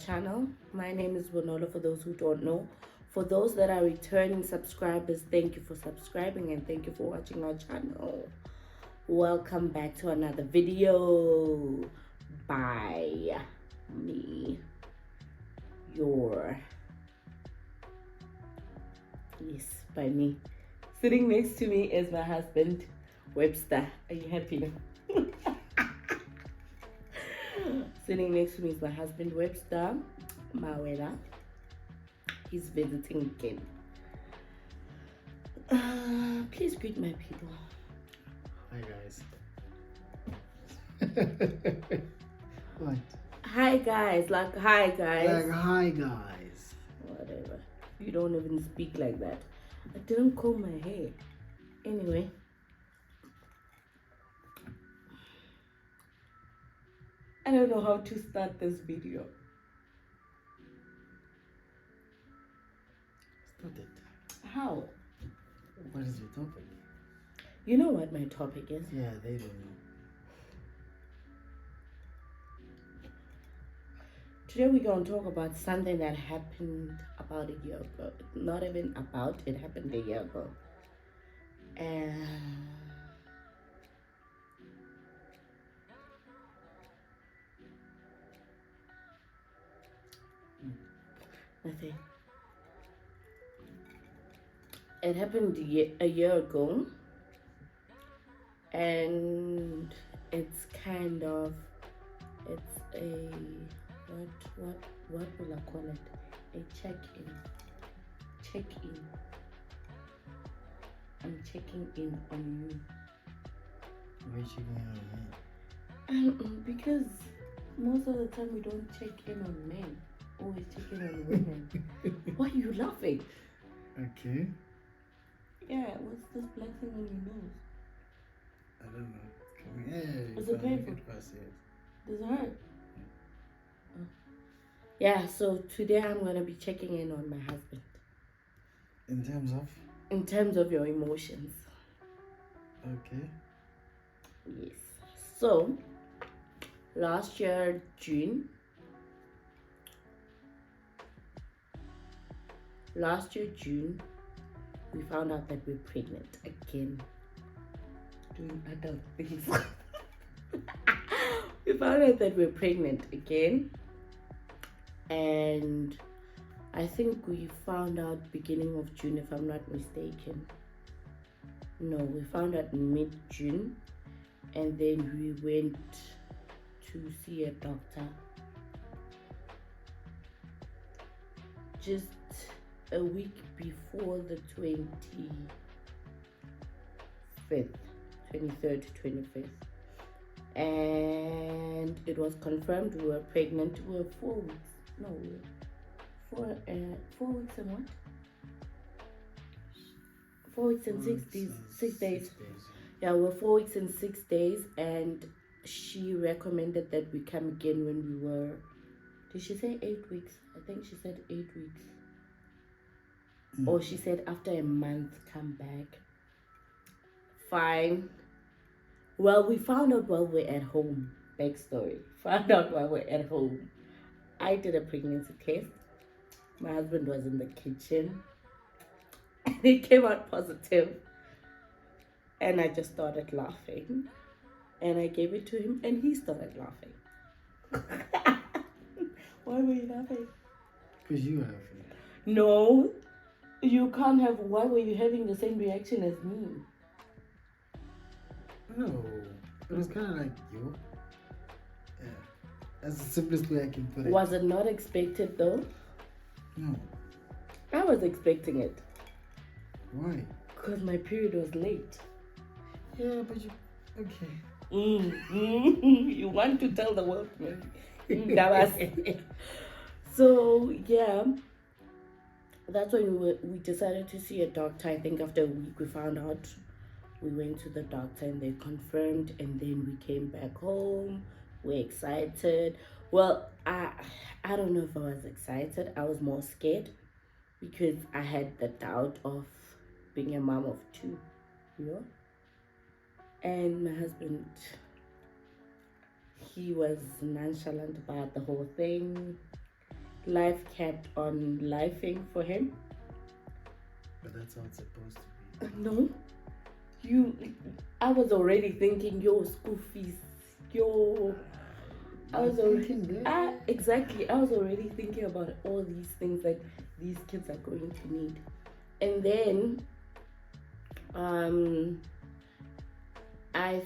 channel. My name is Nolo for those who don't know. For those that are returning subscribers, thank you for subscribing and thank you for watching our channel. Welcome back to another video by me, by me. Sitting next to me is my husband, Webster. Are you happy now? Sitting next to me is my husband, Webster Mawela. He's visiting again. Please greet my people. Hi guys. What? Hi guys, like hi guys. Like hi guys. Whatever. You don't even speak like that. I didn't comb my hair. Anyway. I don't know how to start this video. Start it. How? What is your topic? You know what my topic is? Yeah, they don't know. Today we're going to talk about something that happened about a year ago. Not even about, it happened a year ago. And nothing. It happened a year ago, and it's kind of, it's a what will I call it? A check-in. I'm checking in on you. Why are you checking on me? Because most of the time we don't check in on men, always check in on women. Why are you laughing? Okay. Yeah, what's this black thing on your nose? I don't know. Come here. Is it painful? Yes. Does it hurt? Oh. Yeah, so today I'm going to be checking in on my husband. In terms of? In terms of your emotions. Okay. Yes. So, last year, June, we found out that we're pregnant again. Doing adult things. We found out that we're pregnant again. And I think we found out beginning of June, if I'm not mistaken. No, we found out mid-June. And then we went to see a doctor. Just a week before the 23rd to 25th. And it was confirmed we were pregnant. We were 4 weeks. No, we were 4 weeks and what? 4 weeks and 6 days. 6 days. Yeah, we're 4 weeks and 6 days, and she recommended that we come again when we were, did she say 8 weeks? I think she said 8 weeks. Or she said after a month, come back. Fine. Well, we found out while we're at home. Backstory. Found out while we're at home. I did a pregnancy test. My husband was in the kitchen. And it came out positive. And I just started laughing. And I gave it to him and he started laughing. Why were you laughing? Because you were laughing. No. You can't have, why were you having the same reaction as me? No. It was kind of like you. Yeah. That's the simplest way I can put it. Was it not expected though? No. I was expecting it. Why? Because my period was late. Yeah, but you... Okay. You want to tell the world, man. That was... So, yeah. That's when we decided to see a doctor. I think after a week we found out. We went to the doctor and they confirmed, and then we came back home. We're excited. Well, I don't know if I was excited. I was more scared because I had the doubt of being a mom of 2, you know. And my husband, he was nonchalant about the whole thing. life kept on lifing for him. But that's how it's supposed to be. No, I was already thinking, yo, school fees, yo. I was already exactly. I was already thinking about all these things that these kids are going to need, and then, I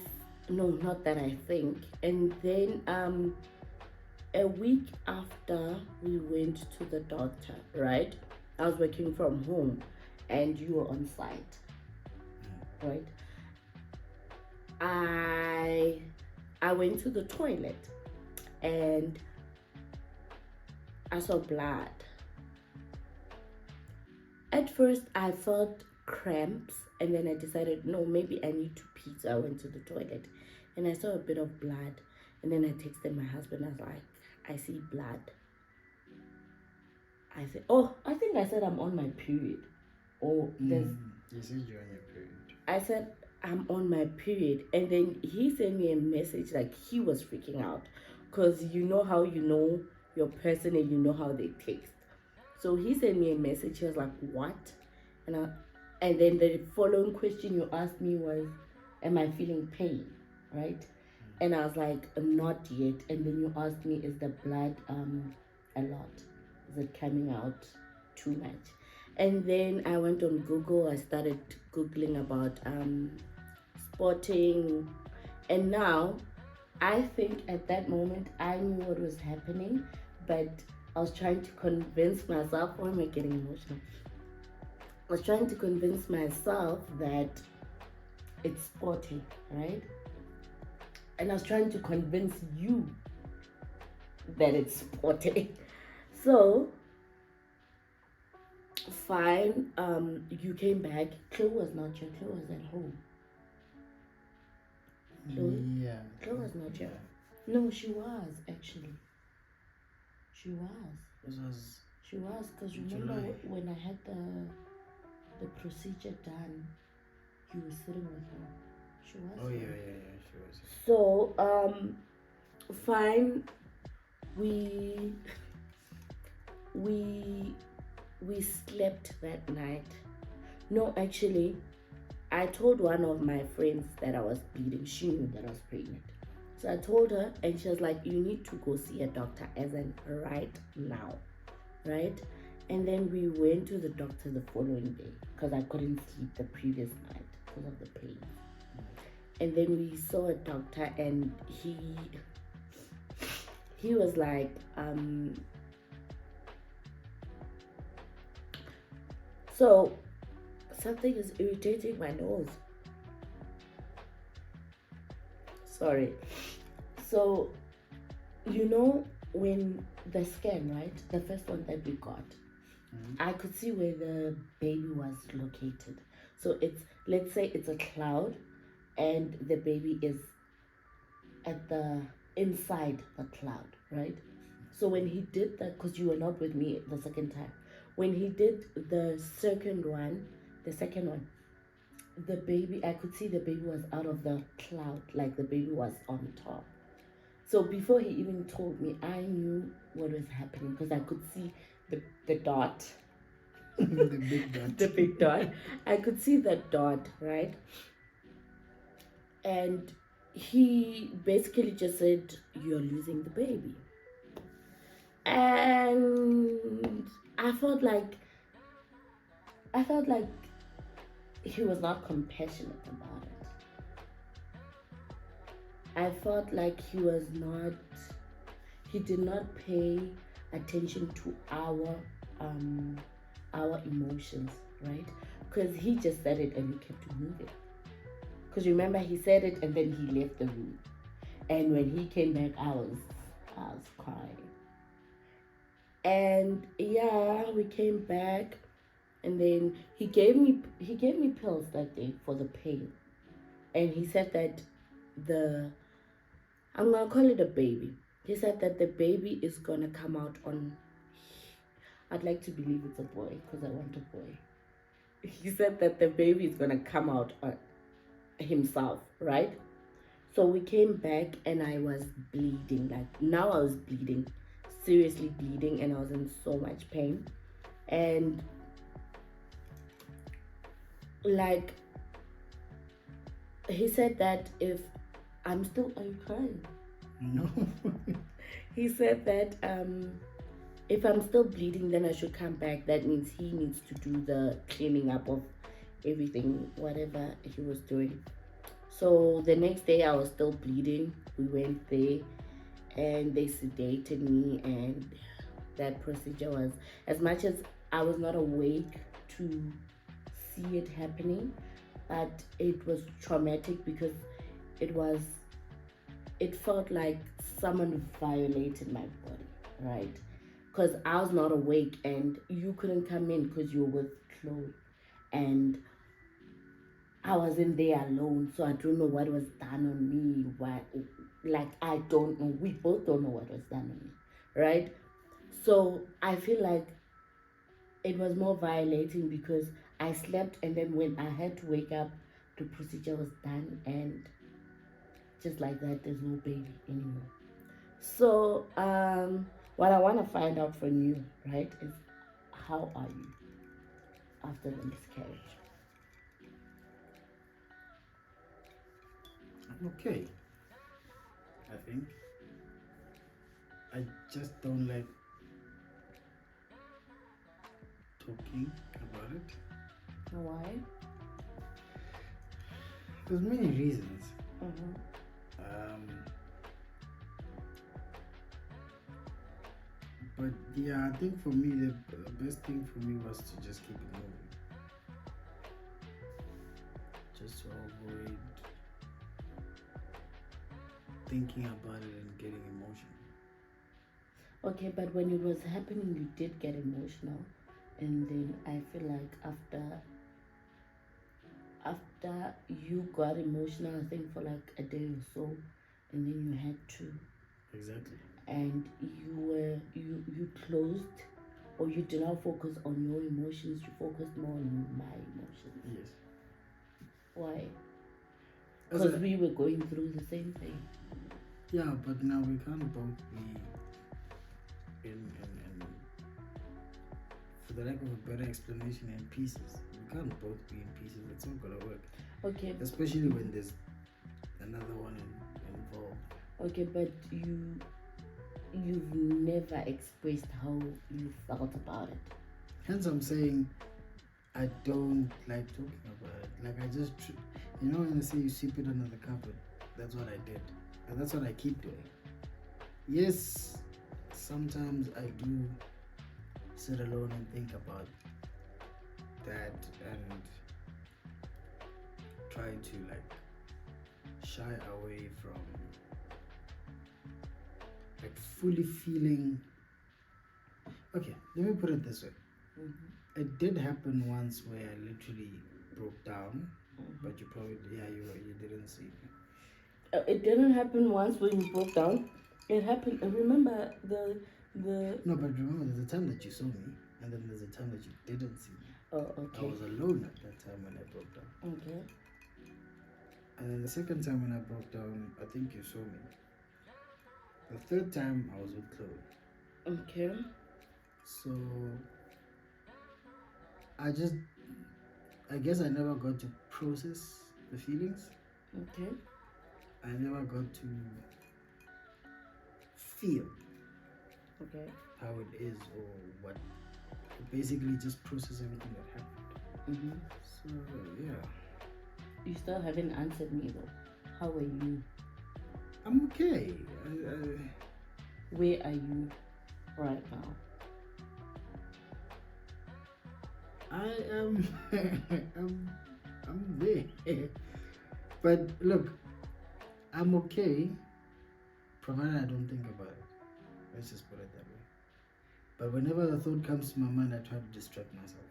no, not that I think, and then a week after we went to the doctor, right? I was working from home, and you were on site, right? I went to the toilet and I saw blood. At first, I felt cramps, and then I decided, no, maybe I need to pee. So I went to the toilet and I saw a bit of blood. And then I texted my husband. I was like, I see blood. I said, oh, I think I said I'm on my period. Or there's. You said you're on your period. I said, I'm on my period. And then he sent me a message like he was freaking out. Because you know how you know your person and you know how they text. So he sent me a message. He was like, what? And then the following question you asked me was, am I feeling pain? Right? And I was like, not yet. And then you asked me, is the blood a lot? Is it coming out too much? And then I went on Google. I started Googling about spotting. And now, I think at that moment, I knew what was happening. But I was trying to convince myself, why am I getting emotional? I was trying to convince myself that it's spotting, right? And I was trying to convince you that it's spotting. So, fine, you came back. Chloe was not here. Chloe was at home. Yeah. Chloe was not here. No, she was actually. She was. She was, because remember when I had the procedure done, you were sitting with her. She was. Oh yeah, she was. So fine. We slept that night. No, actually, I told one of my friends that I was bleeding. She knew that I was pregnant. So I told her, and she was like, you need to go see a doctor as in right now, right? And then we went to the doctor the following day because I couldn't sleep the previous night because of the pain. And then we saw a doctor, and he was like, so something is irritating my nose. Sorry. So, you know, when the scan, right? The first one that we got, I could see where the baby was located. So let's say it's a cloud and the baby is at the inside the cloud, right? So when he did that, because you were not with me the second time, when he did the second one, the baby, I could see the baby was out of the cloud, like the baby was on top. So before he even told me, I knew what was happening because I could see the dot. The big dot. The big dot. I could see that dot, right? And he basically just said, you're losing the baby. And I felt like he was not compassionate about it. I felt like he did not pay attention to our emotions, right? Because he just said it and he kept moving. Because remember, he said it and then he left the room. And when he came back, I was crying. And yeah, we came back, and then he gave me pills that day for the pain. And he said that I'm gonna call it a baby. He said that the baby is gonna come out on. I'd like to believe it's a boy because I want a boy. He said that the baby is gonna come out on himself, right? So we came back and I was bleeding. Like now I was bleeding seriously bleeding and I was in so much pain. And like he said that if I'm still, are you crying? No. He said that if I'm still bleeding, then I should come back. That means he needs to do the cleaning up of everything, whatever he was doing. So the next day I was still bleeding. We went there and they sedated me, and that procedure was, as much as I was not awake to see it happening, but it was traumatic because it felt like someone violated my body, right? Because I was not awake and you couldn't come in because you were with Chloe, and I was in there alone, so I don't know what was done on me. Like, I don't know. We both don't know what was done on me, right? So I feel like it was more violating because I slept, and then when I had to wake up, the procedure was done, and just like that, there's no baby anymore. So, what I want to find out from you, right, is how are you after the miscarriage? I'm okay. I think. I just don't like talking about it. Why? There's many reasons. Mm-hmm. But yeah, I think for me the best thing for me was to just keep it moving, just to avoid thinking about it and getting emotional. Okay, but when it was happening, you did get emotional, and then I feel like after you got emotional, I think for like a day or so, and then you had to, Exactly. and you closed, or you did not focus on your emotions. You focused more on my emotions. Yes. Why? As Because a- we were going through the same thing. yeah, but now we can't both be in for the lack of a better explanation, in pieces. We can't both be in pieces. It's not gonna work. Okay. Especially when there's another one involved. Okay, but you've never expressed how you felt about it. Hence, I'm saying I don't like talking about it. Like I just, when they say you sweep it under the carpet, that's what I did, and that's what I keep doing. Yes, sometimes I do sit alone and think about that and try to like shy away from like fully feeling. Okay, let me put it this way. Mm-hmm. It did happen once where I literally broke down, Mm-hmm. but you probably you didn't see me. It didn't happen once when you broke down. It happened. Remember the. No, but remember, there's a time that you saw me, and then there's a time that you didn't see me. Oh, okay. I was alone at that time when I broke down. Okay. And then the second time when I broke down, I think you saw me. The third time I was with Chloe. Okay. So I guess I never got to process the feelings. Okay. I never got to feel Okay. how it is or what. Basically, just process everything that happened. Mm-hmm. So yeah. You still haven't answered me though. How are you? I'm okay. Where are you right now? I am. I'm there. But look, I'm okay, provided I don't think about it. Let's just put it that way. But whenever the thought comes to my mind, I try to distract myself.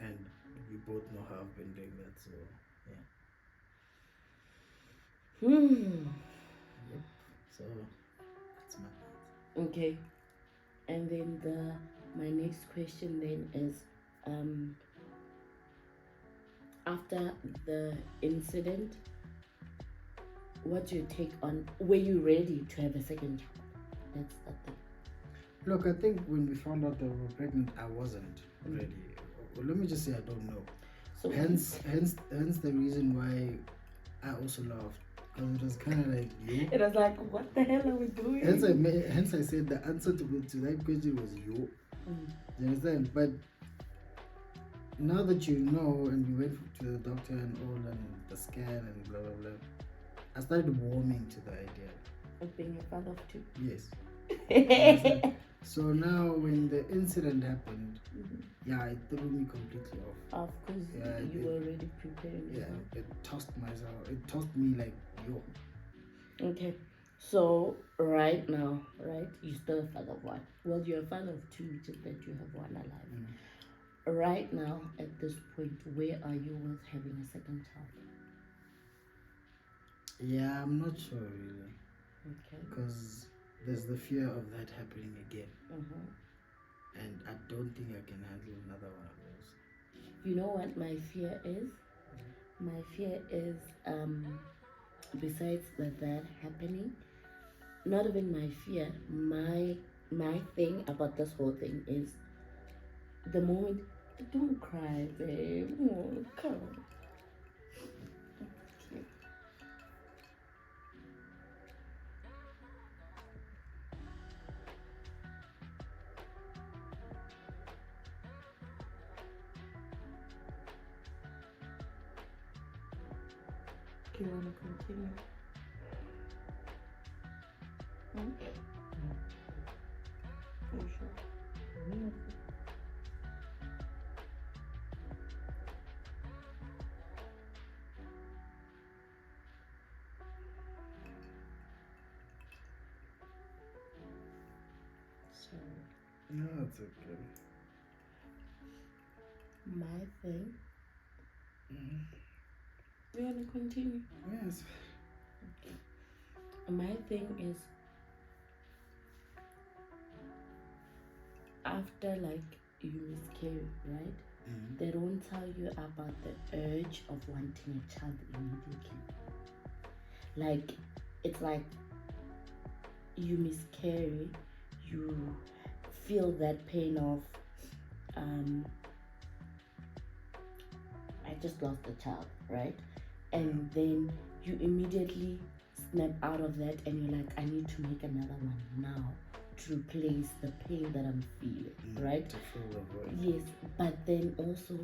And we both know how I've been doing that, so yeah. Yep. So that's my thoughts. Okay. And then my next question then is, after the incident, what's your take on, were you ready to have a second child? That's the thing. Look, I think when we found out that we were pregnant, I wasn't ready. Or let me just say I don't know. So Hence the reason why I also laughed, because it was kind of like you. it was like, what the hell are we doing? Hence I said the answer to that question was you. You understand? But now that you know, and we went to the doctor and all, and the scan and blah blah blah, I started warming to the idea. Of being a father of two. Yes. You understand? So now when the incident happened, yeah, it threw me completely off. Of course, you were already preparing. Yeah, it tossed me like, yo. Okay, so right now, right, you're still a father of one. Well, you're a father of two, just that you have one alive. Right now, at this point, where are you with having a second child? Yeah, I'm not sure really. Okay. Because there's the fear of that happening again. And I don't think I can handle another one of those. You know what my fear is? My fear is, besides that happening, not even my fear, my thing about this whole thing is the moment. Don't cry, babe. Oh, come on. Do you want to continue? Are you sure? No, it's okay. My thing. We want to continue? Yes. Okay. My thing is, after like you miscarry, right? They don't tell you about the urge of wanting a child immediately. Like, it's like you miscarry, you feel that pain of I just lost a child, right? And then you immediately snap out of that and you're like, I need to make another one now to replace the pain that I'm feeling, right? To fill the void. Yes, but then also,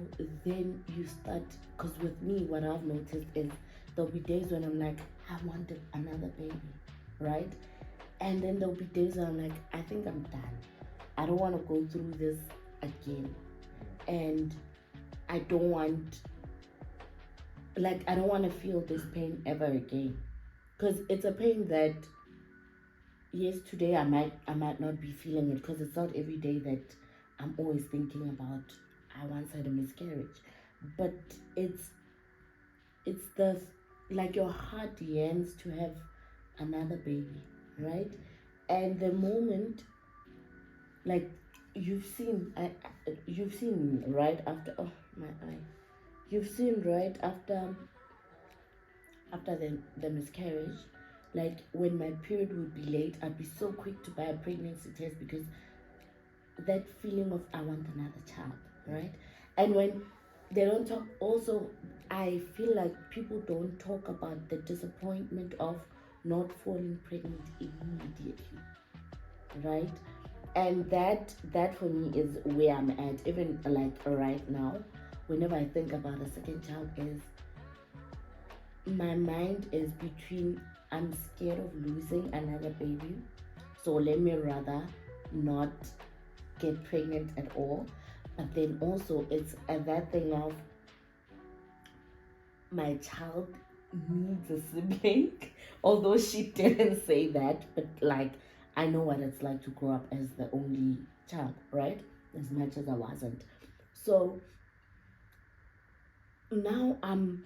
then you start, because with me, what I've noticed is there'll be days when I'm like, I wanted another baby, right? And then there'll be days where I'm like, I think I'm done. I don't want to go through this again. And I don't want to feel this pain ever again. Because it's a pain that, yes, today I might not be feeling it, because it's not every day that I'm always thinking about I once had a miscarriage. But it's the, like, your heart yearns to have another baby, right? And the moment, like, you've seen right after, oh my eye, you've seen right after the miscarriage, like when my period would be late, I'd be so quick to buy a pregnancy test, because that feeling of I want another child, right? And when they don't talk, also I feel like people don't talk about the disappointment of not falling pregnant immediately, right? And that for me is where I'm at. Even like right now, whenever I think about a second child, is my mind is between, I'm scared of losing another baby, so let me rather not get pregnant at all. But then also it's that thing of my child needs a sibling, although she didn't say that, but like, I know what it's like to grow up as the only child, right? As much as I wasn't. So now I'm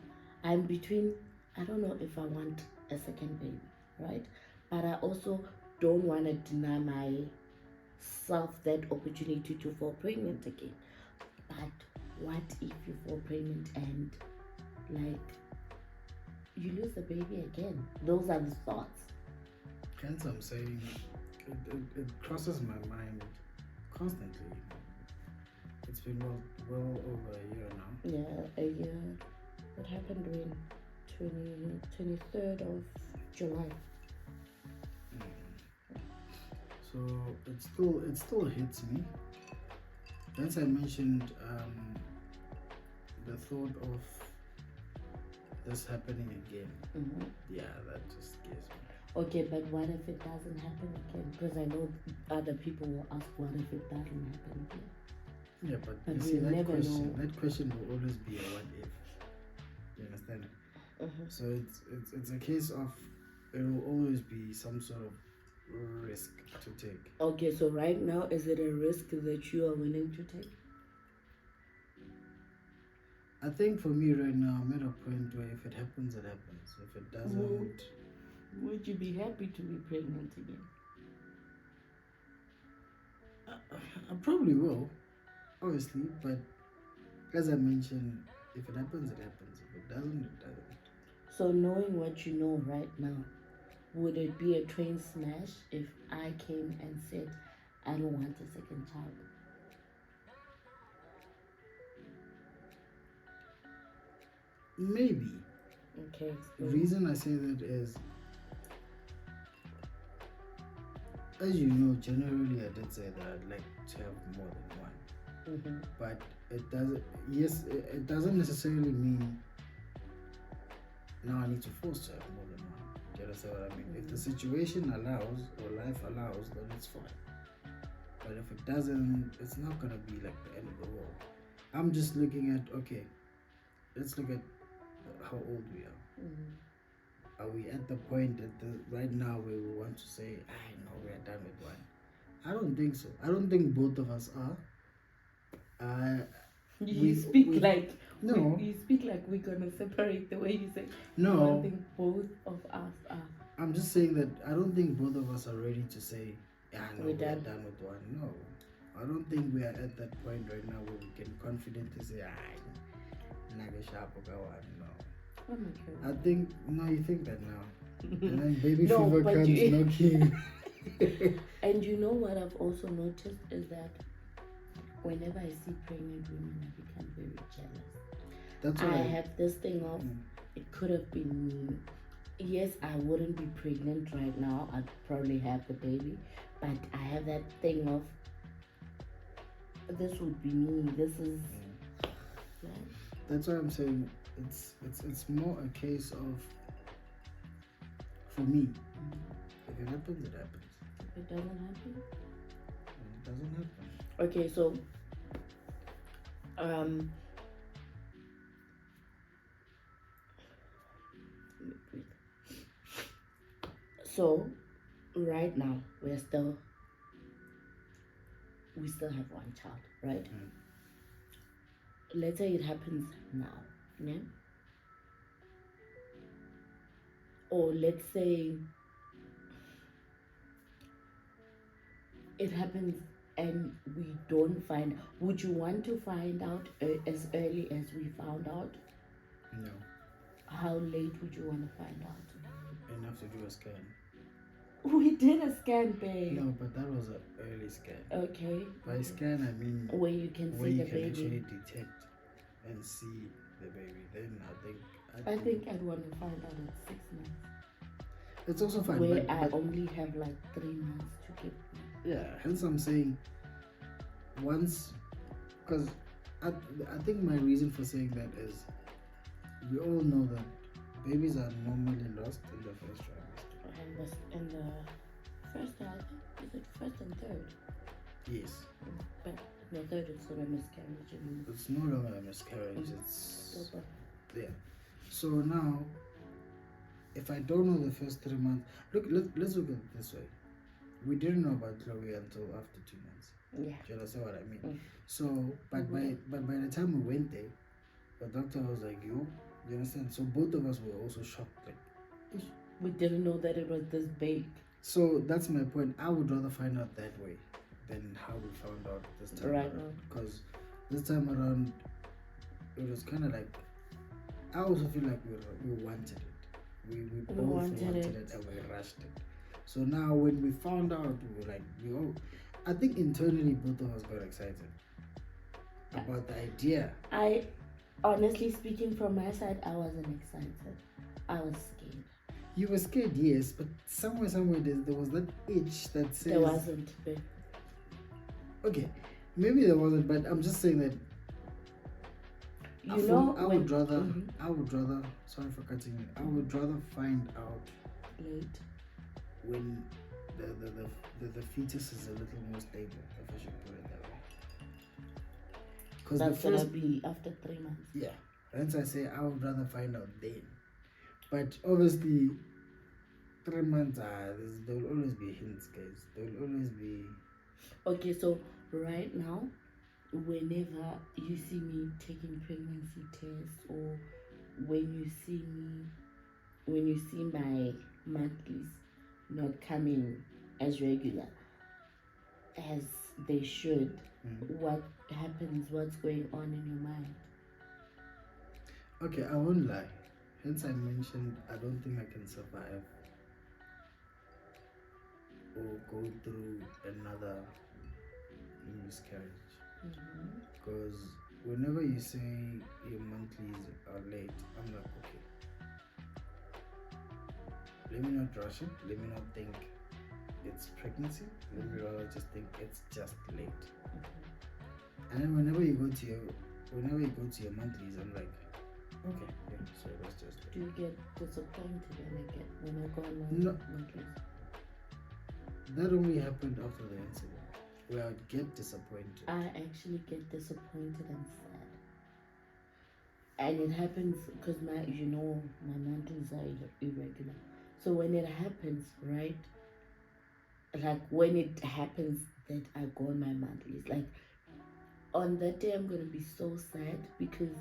between, I don't know if I want a second baby, right? But I also don't want to deny myself that opportunity to fall pregnant again. But what if you fall pregnant and like you lose the baby again? Those are the thoughts. Hence I'm saying it crosses my mind constantly. It's been well over a year now. Yeah, a year. What happened when 23rd of July? So it still hits me. Once I mentioned the thought of this happening again. Mm-hmm. Yeah, that just scares me. Okay, but what if it doesn't happen again? Because I know other people will ask, what if it doesn't happen again? Yeah, but But you we see, never know. that question will always be a what if. You understand? Mm-hmm. So it's a case of it will always be some sort of risk to take. Okay, so right now, is it a risk that you are willing to take? I think for me right now, I'm at a point where if it happens, it happens. If it doesn't, Would you be happy to be pregnant again? I probably will, obviously. But as I mentioned, if it happens, it happens. If it doesn't, it doesn't. So knowing what you know right now, would it be a train smash if I came and said, I don't want a second child? Maybe. Okay. The reason I say that is, as you know, generally I did say that I'd like to have more than one. Mm-hmm. But it doesn't. Yes, it doesn't necessarily mean now I need to force to have more than one. Do you understand what I mean? If the situation allows or life allows, then it's fine. But if it doesn't, it's not gonna be like the end of the world. I'm just looking at, okay, let's look at how old we are. Mm-hmm. Are we at the point right now where we want to say, no, we are done with one? I don't think so. I don't think both of us are. You speak like we're gonna separate the way you say. No. I don't think both of us are. I'm just saying that I don't think both of us are ready to say, no, we're done with one. No. I don't think we are at that point right now where we can confidently say, naga sharp or one. No. Oh my God. I think, no, you think that now. And then baby No, fever but comes knocking. And you know what I've also noticed is that whenever I see pregnant women, I become very jealous. That's I why have this thing of, it could have been me. Yes, I wouldn't be pregnant right now. I'd probably have the baby. But I have that thing of, this would be me. This is... Yeah. That's why I'm saying it's more a case of, for me, if it happens, it happens. If it doesn't happen? It doesn't happen. Okay, so so right now we still have one child, right? Let's say it happens now, yeah? Or let's say it happens and we don't find. Would you want to find out as early as we found out? No. How late would you want to find out? Enough to do a scan. We did a scan, babe. No, but that was an early scan. Okay. By scan, I mean where you can where see you the can baby. actually detect and see the baby. Then I think I'd want to find out at 6 months. It's also fine. Where but I only have like 3 months to give. Yeah, hence I'm saying once, because I think my reason for saying that is we all know that babies are normally lost in the first trimester. And the first, I think, is it first and third? Yes. But the third is not a miscarriage anymore. It's no longer a miscarriage. It's yeah. So now, if I don't know the first 3 months, let's look at it this way. We didn't know about Chloe until after 2 months. Yeah. Do you understand what I mean? So, but by the time we went there, the doctor was like, "You understand?" So both of us were also shocked, like, we didn't know that it was this big. So that's my point. I would rather find out that way than how we found out this time around. Because this time around, it was kind of like, I also feel like we wanted it. We both wanted it and we rushed it. So now when we found out, we were like, yo, I think internally both of us got excited about the idea. I, honestly speaking, from my side, I wasn't excited. I was scared. You were scared, yes, but somewhere there was that itch that says... There wasn't, but... Okay, maybe there wasn't, but I'm just saying that I would rather, sorry for cutting you, I would rather find out late when the fetus is a little more stable, if I should put it that way. Because that's gonna be after 3 months. Yeah, hence I say I would rather find out then. But obviously, 3 months, there will always be hints, guys. There will always be... Okay, so right now, whenever you see me taking pregnancy tests, or when you see my monthlies not coming as regular as they should, what happens? What's going on in your mind? Okay, I won't lie. Hence I mentioned I don't think I can survive or go through another miscarriage. Because whenever you say your monthlies are late, I'm like, okay, let me not rush it. Let me not think it's pregnancy. Let me rather just think it's just late. And then whenever you go to your monthlies, I'm like, okay, yeah, so that's just it. Do you get disappointed when I go on my monthlies? That only happened after the incident, where I'd get disappointed. I actually get disappointed and sad. And it happens because my monthlies are irregular. So when it happens, right? Like when it happens that I go on my monthlies, like on that day I'm gonna be so sad, because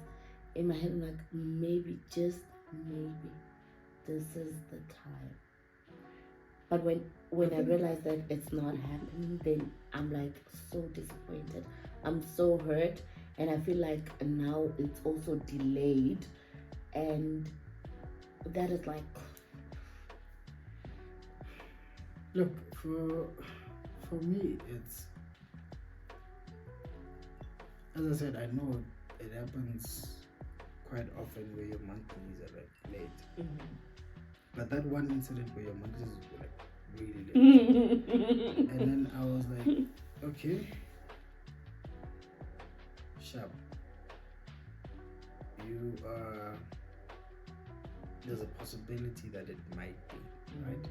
in my head I'm like, maybe, just maybe, this is the time. But when I realize that it's not happening, then I'm like so disappointed. I'm so hurt, and I feel like now it's also delayed, and that is like... Look, for me, it's, as I said, I know it happens quite often where your monthlies are like late. But that one incident where your monthlies were like really late, and then I was like, okay, sharp, there's a possibility that it might be, right?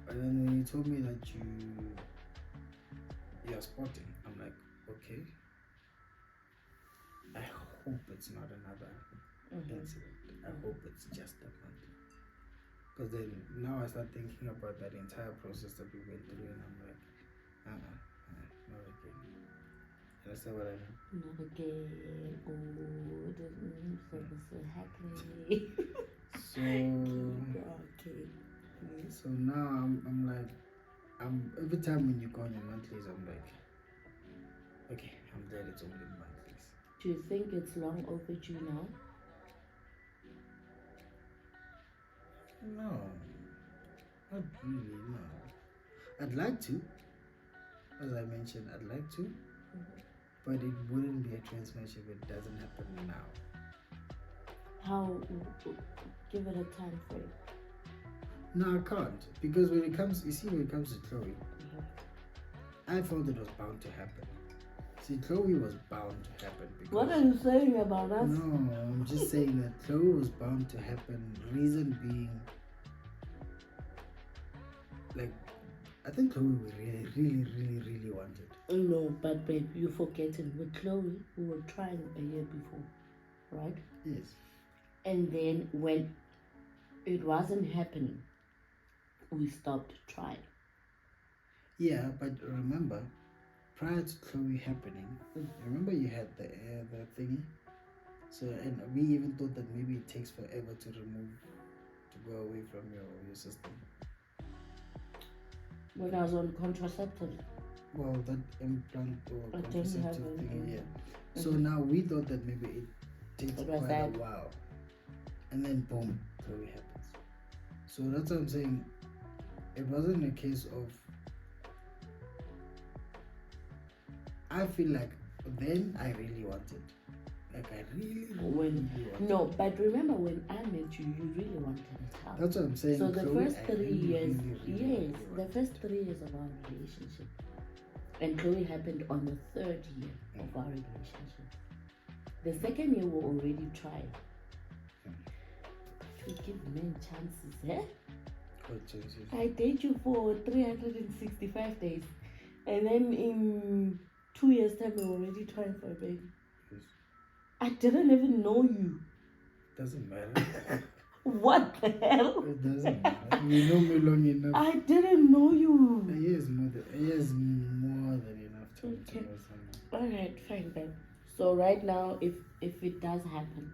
And then when you told me that you're spotting, I'm like, okay, I hope it's not another incident. I hope it's just that one. Because then now I start thinking about that entire process that we went through, and I'm like, not again. Understand what I mean? Not again. Oh, this is happening. Okay. So now I'm like, every time when you go on your monthlies, I'm like, okay, I'm dead, it's only monthlies. Do you think it's long overdue now? No, not really, no. I'd like to, as I mentioned, I'd like to, but it wouldn't be a transmission if it doesn't happen now. How? Give it a time frame. No, I can't, because when it comes to Chloe, I thought it was bound to happen. See, Chloe was bound to happen. Because, what are you saying about us? No, I'm just saying that Chloe was bound to happen. Reason being, like, I think Chloe really wanted. No, but babe, you're forgetting. With Chloe, we were trying a year before, right? Yes. And then when it wasn't happening, we stopped trying. Yeah, but remember, prior to Chloe happening, remember you had the thingy? So, and we even thought that maybe it takes forever to go away from your system. When I was on contraceptive. Well, that implant or contraceptive thingy, yeah. So now we thought that maybe it takes quite a while. And then boom, Chloe happens. So that's what I'm saying. it wasn't a case of. I feel like then I really wanted. Like I really wanted. No, but remember when I met you, you really wanted a child. That's what I'm saying. So the Chloe, first I 3 years, really the first 3 years of our relationship, and Chloe happened on the 3rd year of our relationship. The 2nd year we already tried. But we give men chances, eh? What chances? I date you for 365 days, and then in 2 years' time we're already trying for a baby. Yes. I didn't even know you. Doesn't matter. What the hell? It doesn't matter. You know me long enough. I didn't know you. A year is more than enough time to know someone. Alright, fine then. So right now, if it does happen,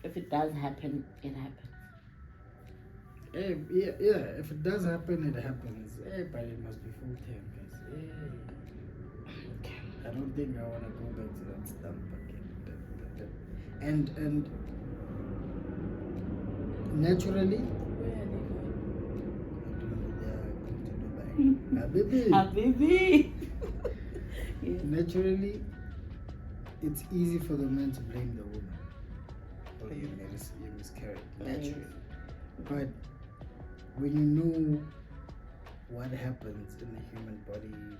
if it does happen, it happens. Yeah. If it does happen, it happens. But it must be full time, guys. I don't think I want to go back to that stump again. And naturally, Where are I don't know, they are going to Dubai. Habibi. Yes. Naturally, it's easy for the man to blame the woman. Or you miscarried. Naturally. But when you know what happens in the human body, when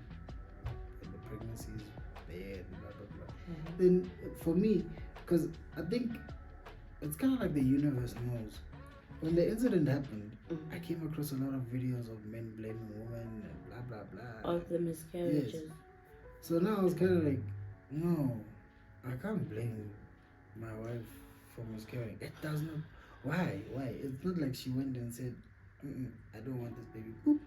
the pregnancy is bad, blah blah blah, then for me, because I think it's kind of like the universe knows. When the incident happened, I came across a lot of videos of men blaming women and blah blah blah. Of the miscarriages. Yes. So now I was kind of like, no, I can't blame my wife for miscarrying. It does not. Why? It's not like she went and said, I don't want this baby. Boop.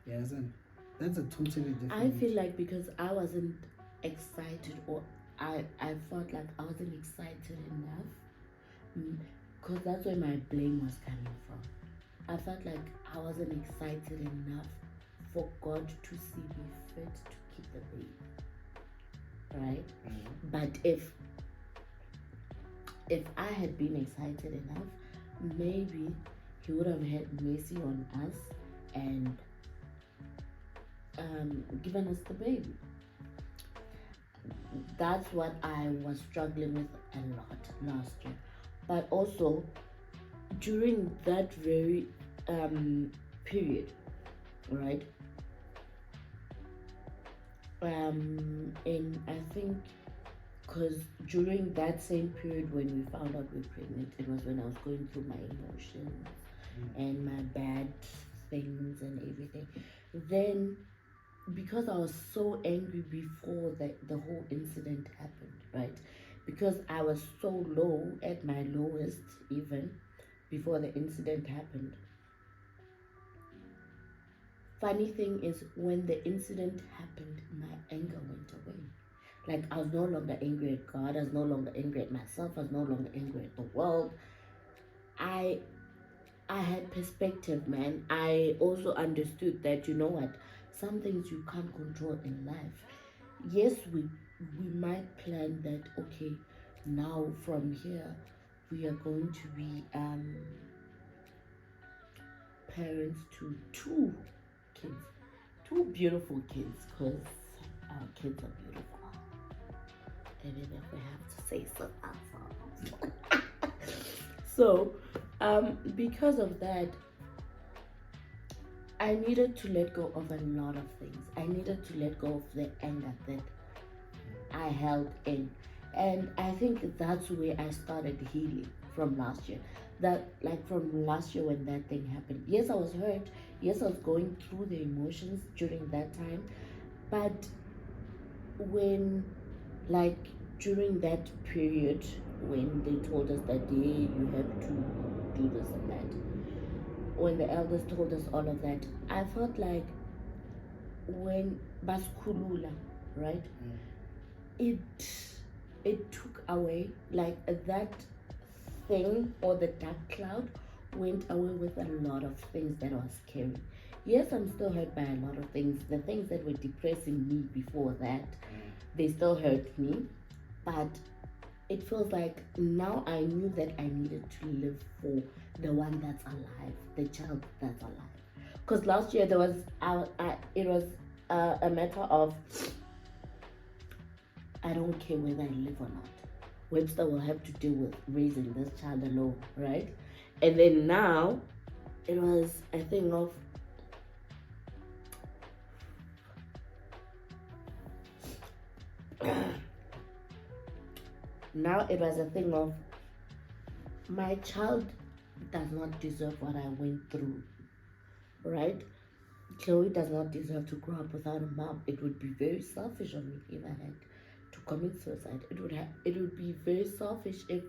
You understand? That's a totally different. I feel like because I wasn't excited, or I felt like I wasn't excited enough, because that's where my blame was coming from. I felt like I wasn't excited enough for God to see me fit to keep the baby. Right? But if I had been excited enough, maybe He would have had mercy on us and given us the baby. That's what I was struggling with a lot last year. But also during that very period, right? And I think because during that same period when we found out we were pregnant, it was when I was going through my emotions and my bad things and everything. Then, because I was so angry before the whole incident happened, right? Because I was so low, at my lowest even, before the incident happened. Funny thing is, when the incident happened, my anger went away. Like, I was no longer angry at God, I was no longer angry at myself, I was no longer angry at the world. I had perspective, man. I also understood that, you know what, some things you can't control in life. Yes, we might plan that, okay, now from here we are going to be parents to 2 kids, 2 beautiful kids, because our kids are beautiful. Even if we have to say so ourselves. So, because of that, I needed to let go of a lot of things. I needed to let go of the anger that I held in. And I think that's where I started healing from last year. That, like, from last year when that thing happened. Yes, I was hurt. Yes, I was going through the emotions during that time. But when, like, during that period when they told us that, yeah, you have to do this and that, when the elders told us all of that, I felt like when Baskulula, right, it took away, like, that thing, or the dark cloud went away with a lot of things that was scary. Yes, I'm still hurt by a lot of things. The things that were depressing me before that, they still hurt me. But it feels like now I knew that I needed to live for the one that's alive, the child that's alive. Because last year there was, it was a matter of, I don't care whether I live or not. Webster will have to deal with raising this child alone, right? And then now it was a thing of, now it was a thing of, my child does not deserve what I went through, right? Chloe does not deserve to grow up without a mom. It would be very selfish of me if I had to commit suicide. It would be very selfish if,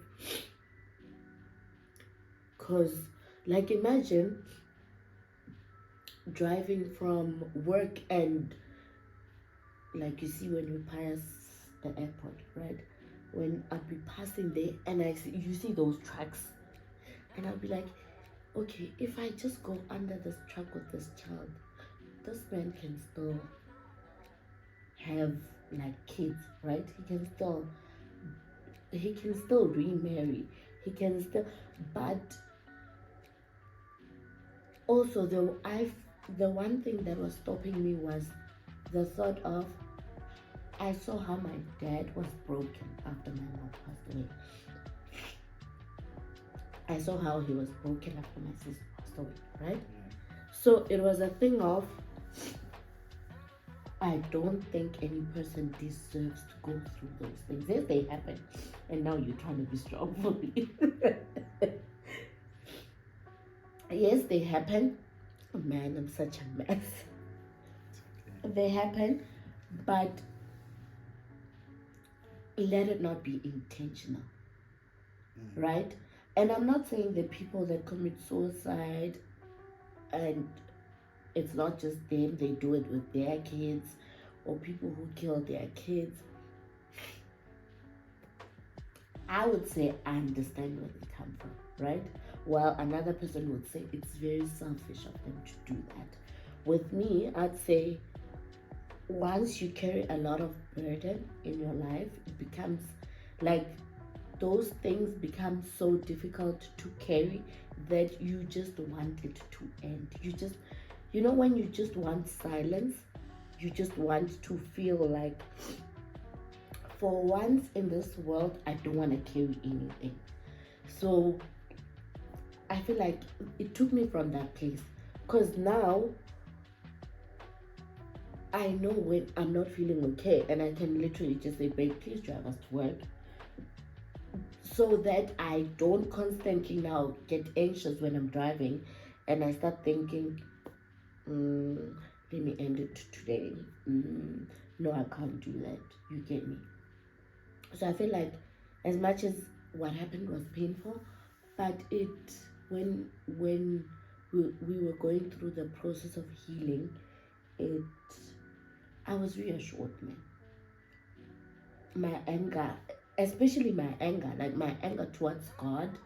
cause like imagine driving from work and like you see when you pass the airport, right? When I'll be passing there and you see those trucks, and I'll be like, okay, if I just go under this truck with this child, this man can still have like kids, right? He can still remarry. He can still, but also the one thing that was stopping me was the thought of, I saw how my dad was broken after my mom passed away. I saw how he was broken after my sister passed away, right? So it was a thing of, I don't think any person deserves to go through those things. Yes, they happen. And now you're trying to be strong for me. Yes, they happen. Oh, man, I'm such a mess. Okay. They happen, but let it not be intentional, right? And I'm not saying that people that commit suicide and it's not just them, they do it with their kids, or people who kill their kids. I would say I understand where they come from, right? While another person would say it's very selfish of them to do that. With me, I'd say once you carry a lot of burden in your life, it becomes like those things become so difficult to carry that you just want it to end. You know, when you just want silence, you just want to feel like, for once in this world, I don't want to carry anything. So I feel like it took me from that place, because now I know when I'm not feeling okay and I can literally just say, babe, please drive us to work, so that I don't constantly now get anxious when I'm driving and I start thinking, let me end it today. No, I can't do that. You get me? So I feel like as much as what happened was painful, but when we were going through the process of healing, I was reassured, man. My anger, especially my anger, like my anger towards God,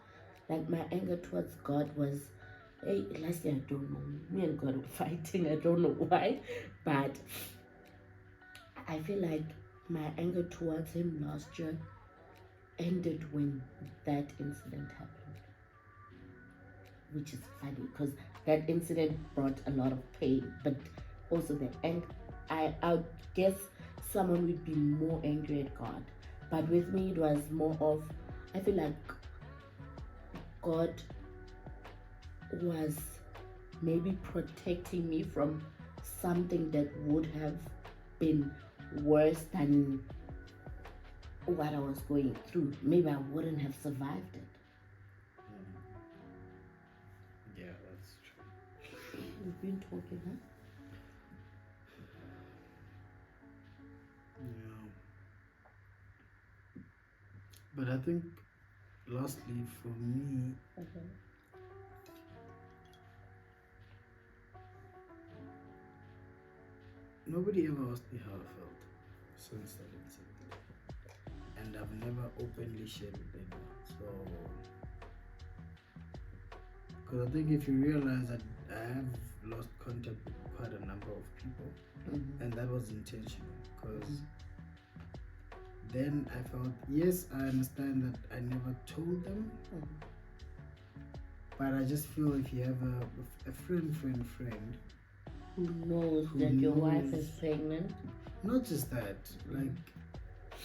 was, hey, last year, I don't know, me and God were fighting, I don't know why, but I feel like my anger towards him last year ended when that incident happened, which is funny because that incident brought a lot of pain, but also the anger. I guess someone would be more angry at God, but with me it was more of, I feel like God was maybe protecting me from something that would have been worse than what I was going through. Maybe I wouldn't have survived it. Yeah, that's true. We've been talking, huh? Yeah. But I think, lastly, for me, nobody ever asked me how I felt since that incident. And I've never openly shared with anyone. So, because I think if you realize that I have lost contact with quite a number of people, and that was intentional, because then I felt, yes, I understand that I never told them, but I just feel if you have a friend who knows who that your wife knows- is pregnant. not just that, like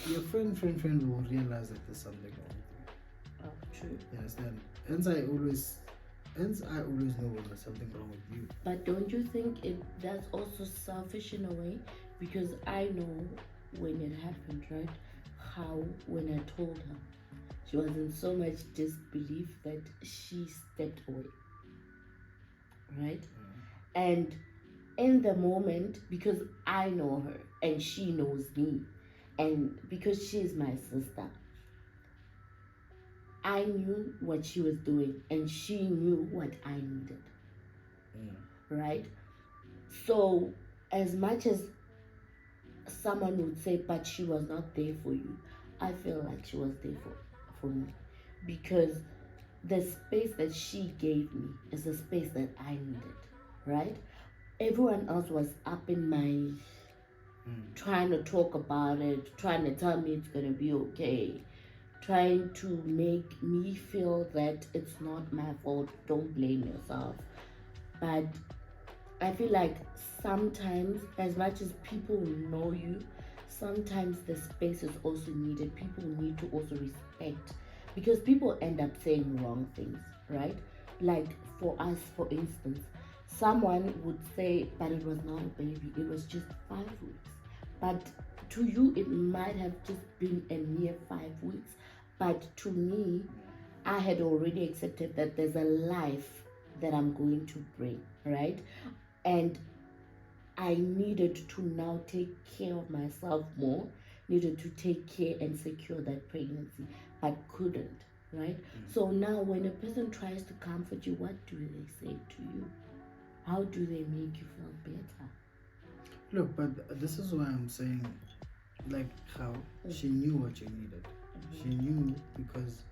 your friend will realize that there's something wrong with you. Oh, true. You understand? Hence I always know when there's something wrong with you. But don't you think that's also selfish in a way? Because I know when it happened, right? How when I told her, she was in so much disbelief that she stepped away. Right? And in the moment, because I know her and she knows me, and because she's my sister, I knew what she was doing and she knew what I needed. Right? So, as much as someone would say, but she was not there for you, I feel like she was there for me. Because the space that she gave me is the space that I needed. Right? Everyone else was up in my trying to talk about it, trying to tell me it's gonna be okay, trying to make me feel that it's not my fault, don't blame yourself. But I feel like sometimes, as much as people know you, sometimes the space is also needed. People need to also respect, because people end up saying wrong things, right? Like for us, for instance, someone would say, but it was not a baby, it was just 5 weeks. But to you, it might have just been a mere 5 weeks. But to me, I had already accepted that there's a life that I'm going to bring, right? And I needed to now take care of myself more, needed to take care and secure that pregnancy, but couldn't, right? So now when a person tries to comfort you, what do they say to you? How do they make you feel better? Look, but this is why I'm saying, like, how she knew what you needed. She knew because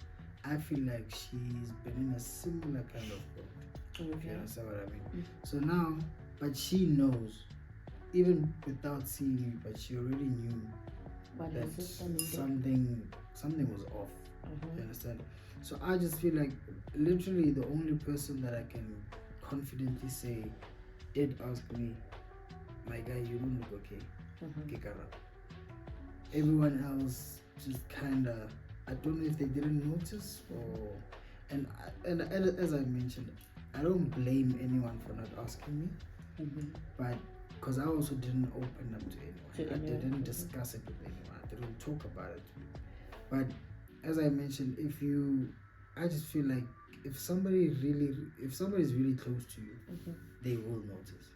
I feel like she's been in a similar kind of boat. If you understand what I mean. So now, but she knows, even without seeing you, but she already knew that something was off. You understand? So I just feel like literally the only person that I can confidently say did ask me, my guy, you don't look okay. Kikara. Everyone else just kinda, I don't know if they didn't notice or and as I mentioned, I don't blame anyone for not asking me. But because I also didn't open up to anyone. I didn't discuss it with anyone. I didn't talk about it. But as I mentioned, I just feel like if somebody's really close to you, they will notice.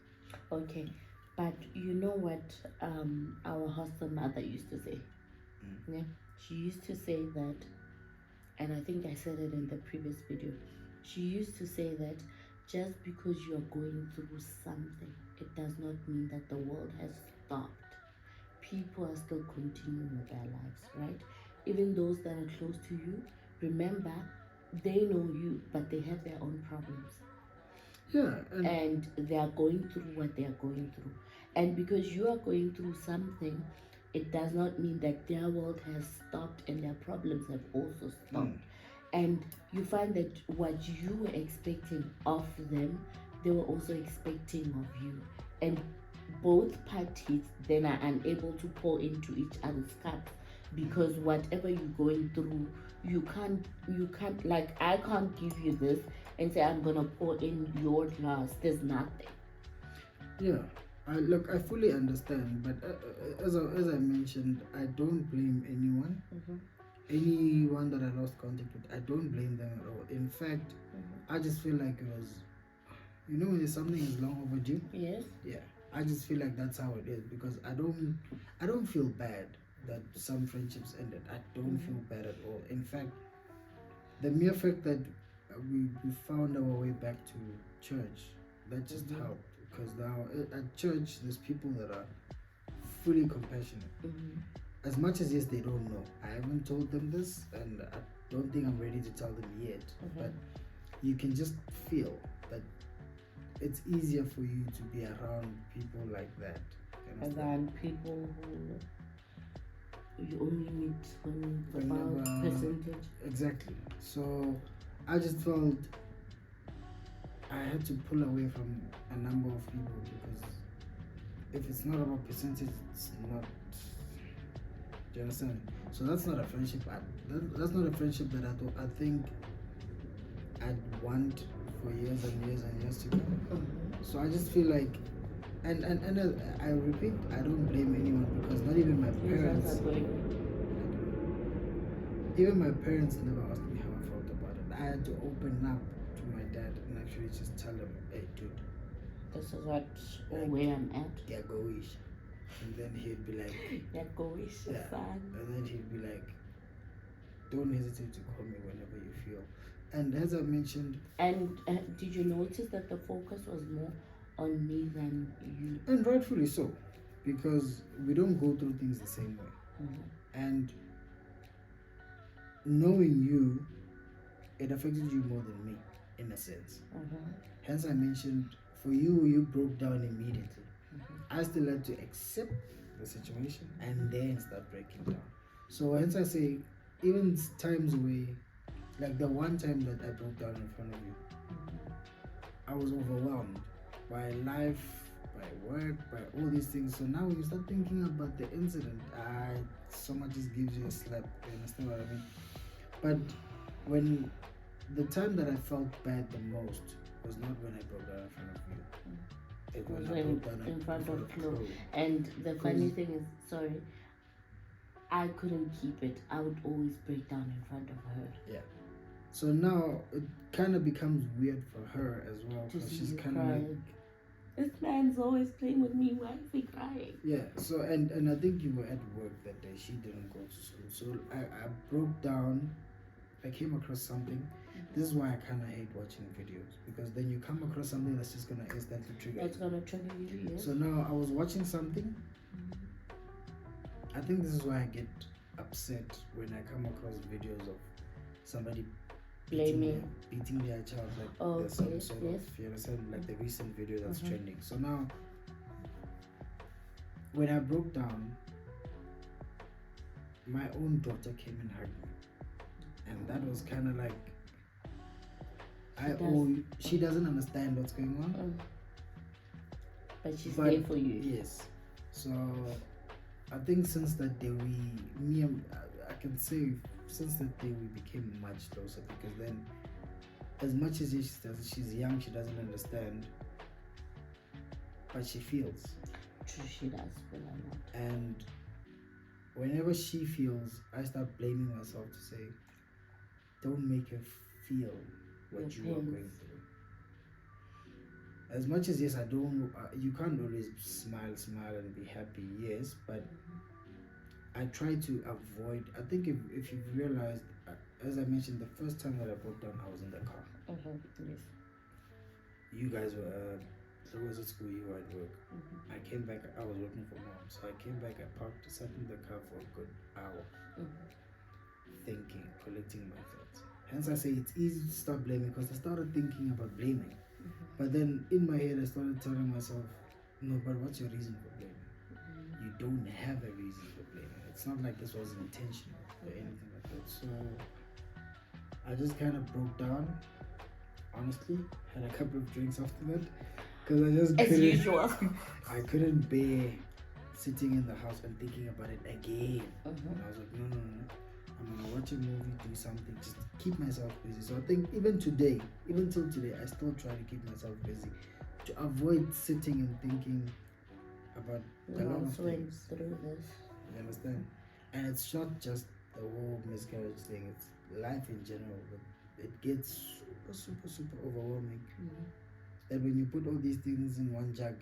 Okay, but you know what our hostel mother used to say? Yeah, she used to say that, and I think I said it in the previous video. She used to say that just because you are going through something, it does not mean that the world has stopped. People are still continuing with their lives, right? Even those that are close to you, remember, they know you, but they have their own problems. Yeah. And they are going through what they are going through. And because you are going through something, it does not mean that their world has stopped and their problems have also stopped. And you find that what you were expecting of them, they were also expecting of you. And both parties then are unable to pour into each other's cups, because whatever you're going through, you can't, like, I can't give you this and say I'm gonna pour in your glass. There's nothing. Yeah. I fully understand, but as I mentioned, I don't blame anyone. Anyone that I lost contact with, I don't blame them at all. In fact, I just feel like it was, when something is long overdue. Yes. Yeah. I just feel like that's how it is, because I don't feel bad that some friendships ended. I don't feel bad at all. In fact, the mere fact that we found our way back to church, that just helped, because now at church there's people that are fully compassionate. As much as, yes, they don't know. I haven't told them this, and I don't think I'm ready to tell them yet. But you can just feel that it's easier for you to be around people like that. Around people you only meet when Whenever- about percentage. Exactly. So I just felt I had to pull away from a number of people because if it's not about percentage, it's not. Do you understand? So that's not a friendship. That's not a friendship that I think I'd want for years and years and years to come. So I just feel like, and I repeat, I don't blame anyone because not even my parents. Even my parents never asked me how I felt about it. I had to open up to my dad and actually just tell him, hey, dude, this is what or where I'm at. Yeah, go-ish. And then he'd be like, Yeah, go-ish, yeah. son. And then he'd be like, don't hesitate to call me whenever you feel. And as I mentioned. And did you notice that the focus was more on me than you? And rightfully so. Because we don't go through things the same way. And knowing you, it affected you more than me, in a sense. Hence I mentioned, for you, you broke down immediately. I still had to accept the situation and then start breaking down. So hence I say, even times where, like the one time that I broke down in front of you, I was overwhelmed by life, by work, by all these things. So now when you start thinking about the incident, someone just gives you a slap. You understand what I mean? But when the time that I felt bad the most was not when I broke down in front of you. It was when in front of Chloe. And the funny thing is, sorry, I couldn't keep it. I would always break down in front of her. Yeah. So now it kind of becomes weird for her as well because she's kind of like, this man's always playing with me. Why is he crying? Yeah. So and I think you were at work that day. She didn't go to school. So I broke down. I came across something. This is why I kind of hate watching videos because then you come across something that's just gonna instantly trigger. That's gonna trigger you. Yes. So now I was watching something. I think this is why I get upset when I come across videos of somebody beating their child, like there's some sort of, you understand, like the recent video that's trending. So now, when I broke down, my own daughter came and hugged me, and that was kind of like, she doesn't understand what's going on, but she's there for you. Yes. So I think since that day I can say since that day we became much closer because then, as much as she's young, she doesn't understand, but she feels. True, she does feel a lot. And whenever she feels, I start blaming myself to say, don't make her feel what you are going through. As much as yes, you can't always smile and be happy, yes, but I try to avoid. I think if you've realized, as I mentioned, the first time that I broke down, I was in the car. Yes. You guys were, I was at school, you were at work. I came back, I was working from home, so I came back, I parked, sat in the car for a good hour, thinking, collecting my thoughts. Hence I say it's easy to start blaming because I started thinking about blaming. But then in my head I started telling myself, no, but what's your reason for blaming? You don't have a reason for blaming. It's not like this was intentional or anything like that. So I just kind of broke down, honestly, had a couple of drinks after that because I just as usual. I couldn't bear sitting in the house and thinking about it again. And I was like, no. I'm gonna watch a movie, do something, just keep myself busy. So I think even till today, I still try to keep myself busy to avoid sitting and thinking about a lot of things. Through this. You understand? And it's not just the whole miscarriage thing, it's life in general. But it gets super overwhelming. That when you put all these things in one jug,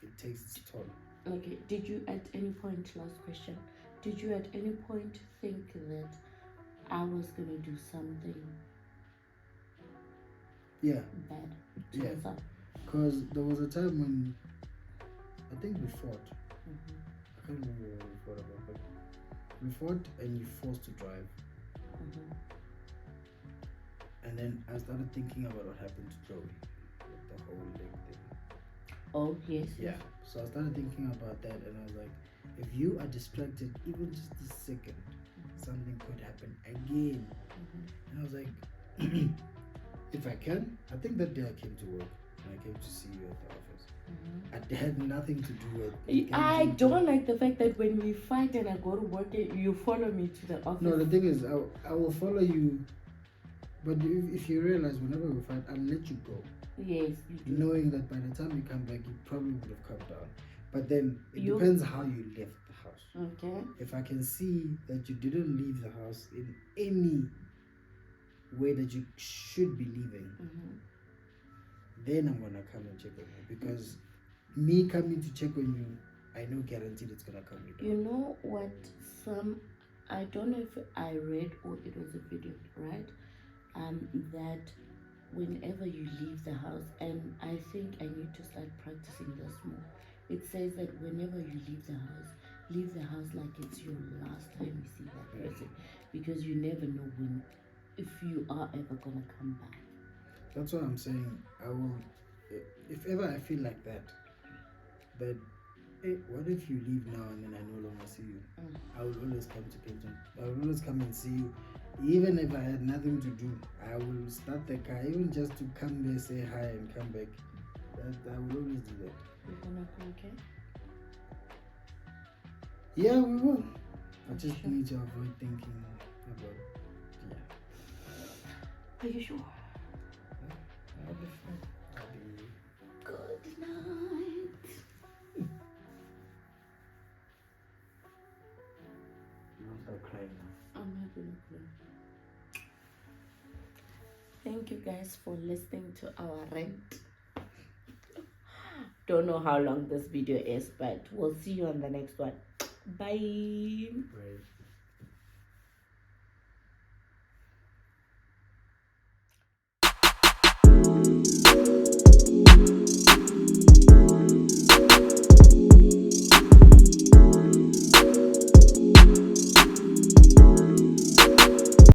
it takes its toll. Okay, did you at any point, last question, did you at any point think that I was going to do something bad to myself? Because there was a time when I think we fought. I can't remember what we fought about, but we fought and you forced to drive. And then I started thinking about what happened to Chloe with the whole leg thing. Oh, yes. Yeah. So I started thinking about that, and I was like, if you are distracted even just a second, something could happen again. And I was like, if I can, I think that day I came to work and I came to see you at the office. I had nothing to do with. I don't like the fact that when we fight and I go to work, you follow me to the office. No, the thing is, I will follow you, but if you realize whenever we fight, I'll let you go. Yes, you do. Knowing that by the time you come back, you probably would have come down. But then it depends how you left the house. Okay. If I can see that you didn't leave the house in any way that you should be leaving, then I'm gonna come and check on you. Because me coming to check on you, I know guaranteed it's gonna come down. You know what? I don't know if I read or it was a video, right? That whenever you leave the house, and I think I need to start practicing this more. It says that whenever you leave the house like it's your last time you see that person, because you never know if you are ever gonna come back. That's what I'm saying. I will, if ever I feel like that, hey, what if you leave now and then I no longer see you? I will always come to Clinton. I will always come and see you. Even if I had nothing to do, I will start the car, even just to come there, say hi and come back. I will always do that. You're gonna be okay? Yeah, we will. I just need to avoid thinking about, Are you sure? I'll be fine. I'll be... Good night. You won't start crying now. I'm not gonna cry. Thank you guys for listening to our rant. Don't know how long this video is, but we'll see you on the next one. Bye. Right.